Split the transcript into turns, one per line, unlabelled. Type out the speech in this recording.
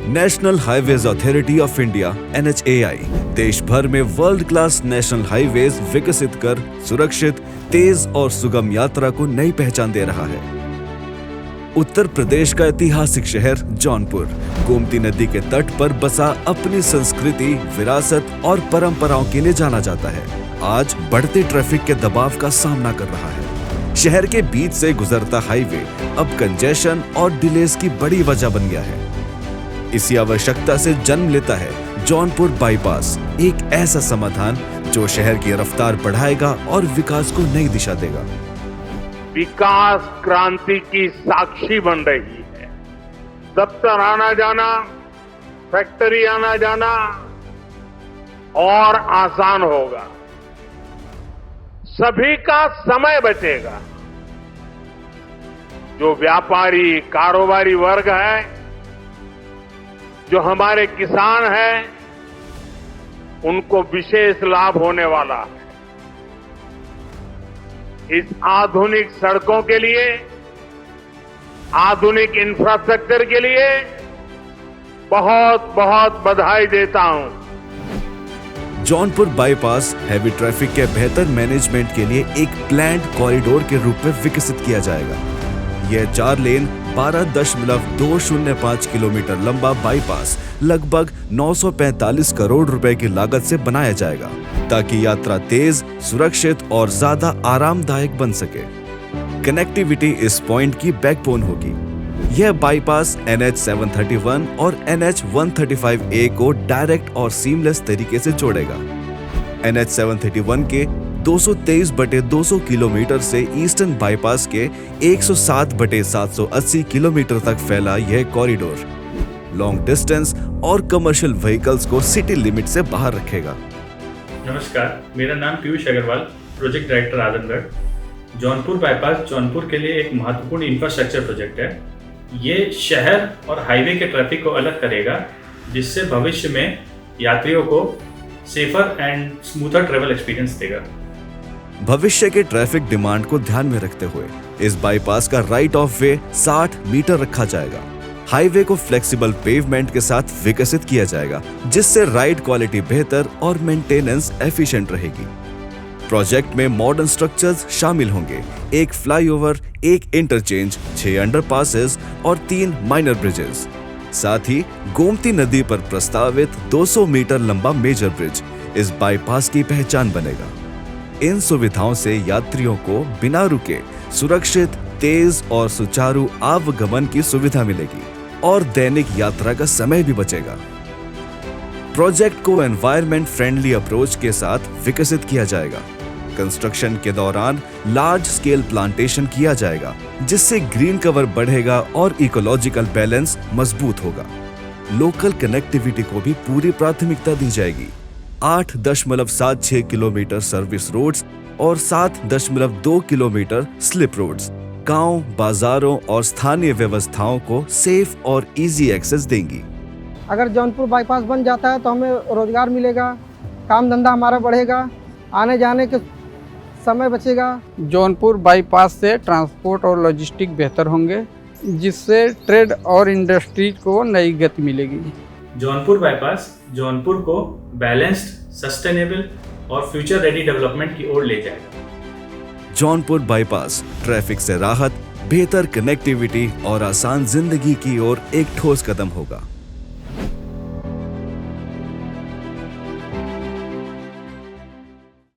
National highways authority of India NHAI देश भर में वर्ल्ड क्लास नेशनल हाईवेज विकसित कर सुरक्षित, तेज और सुगम यात्रा को नई पहचान दे रहा है। उत्तर प्रदेश का ऐतिहासिक शहर जौनपुर गोमती नदी के तट पर बसा अपनी संस्कृति, विरासत और परंपराओं के लिए जाना जाता है। आज बढ़ते ट्रैफिक के दबाव का सामना कर रहा है। शहर के बीच से गुजरता हाईवे अब कंजेशन और डिलेज की बड़ी वजह बन गया है। इसी आवश्यकता से जन्म लेता है जौनपुर बाईपास, एक ऐसा समाधान जो शहर की रफ्तार बढ़ाएगा और विकास को नई दिशा देगा।
विकास क्रांति की साक्षी बन रही है। दफ्तर आना जाना, फैक्ट्री आना जाना और आसान होगा। सभी का समय बचेगा। जो व्यापारी, कारोबारी वर्ग है, जो हमारे किसान हैं, उनको विशेष लाभ होने वाला है। इस आधुनिक सड़कों के लिए, आधुनिक इंफ्रास्ट्रक्चर के लिए बहुत बहुत बधाई देता हूं।
जौनपुर बाईपास हैवी ट्रैफिक के बेहतर मैनेजमेंट के लिए एक प्लान्ड कॉरिडोर के रूप में विकसित किया जाएगा। यह 4 लेन 12.205 किलोमीटर लंबा बाईपास लगभग 945 करोड़ रुपए की लागत से बनाया जाएगा, ताकि यात्रा तेज, सुरक्षित और ज्यादा आरामदायक बन सके। कनेक्टिविटी इस पॉइंट की बैकबोन होगी। यह बाईपास NH 731 और NH 135A को डायरेक्ट और सीमलेस तरीके से जोड़ेगा। NH 731 के 223/200 किलोमीटर से ईस्टर्न बाईपास के 107/780 किलोमीटर तक फैला यह कॉरिडोर लॉन्ग डिस्टेंस और कमर्शियल व्हीकल्स को सिटी लिमिट से बाहर रखेगा।
नमस्कार, मेरा नाम Piyush Agarwal, project director Azamgarh. Jaunpur bypass Jaunpur के लिए एक महत्वपूर्ण इंफ्रास्ट्रक्चर प्रोजेक्ट है। ये शहर और हाईवे के ट्रैफिक को अलग करेगा, जिससे भविष्य में यात्रियों को safer and smoother travel experience देगा।
भविष्य के ट्रैफिक डिमांड को ध्यान में रखते हुए इस बाईपास का राइट ऑफ वे 60 मीटर रखा जाएगा। हाईवे को फ्लेक्सिबल पेवमेंट के साथ विकसित किया जाएगा, जिससे राइड क्वालिटी बेहतर और मेंटेनेंस एफिशिएंट रहेगी। प्रोजेक्ट में मॉडर्न स्ट्रक्चर्स शामिल होंगे, एक फ्लाईओवर, एक इंटरचेंज, 6 अंडरपासेस और 3 माइनर ब्रिजेस। साथ ही गोमती नदी पर प्रस्तावित 200 मीटर लंबा मेजर ब्रिज इस बाईपास की पहचान बनेगा। इन सुविधाओं से यात्रियों को बिना रुके सुरक्षित, तेज और सुचारू आवागमन की सुविधा मिलेगी और दैनिक यात्रा का समय भी बचेगा। प्रोजेक्ट को एनवायरनमेंट फ्रेंडली अप्रोच के साथ विकसित किया जाएगा। कंस्ट्रक्शन के दौरान लार्ज स्केल प्लांटेशन किया जाएगा, जिससे ग्रीन कवर बढ़ेगा और इकोलॉजिकल बैलेंस मजबूत होगा। लोकल कनेक्टिविटी को भी पूरी प्राथमिकता दी जाएगी। 8.76 किलोमीटर सर्विस रोड्स और 7.2 किलोमीटर स्लिप रोड्स गांव, बाजारों और स्थानीय व्यवस्थाओं को सेफ और इजी एक्सेस देंगी।
अगर जौनपुर बाईपास बन जाता है तो हमें रोजगार मिलेगा, काम धंधा हमारा बढ़ेगा, आने जाने के समय बचेगा।
जौनपुर बाईपास से ट्रांसपोर्ट और लॉजिस्टिक बेहतर होंगे, जिससे ट्रेड और इंडस्ट्री को नई गति मिलेगी।
जौनपुर बाईपास जौनपुर को बैलेंस्ड, सस्टेनेबल और फ्यूचर रेडी डेवलपमेंट की ओर ले जाएगा।
जौनपुर बाईपास ट्रैफिक से राहत, बेहतर कनेक्टिविटी और आसान जिंदगी की ओर एक ठोस कदम होगा।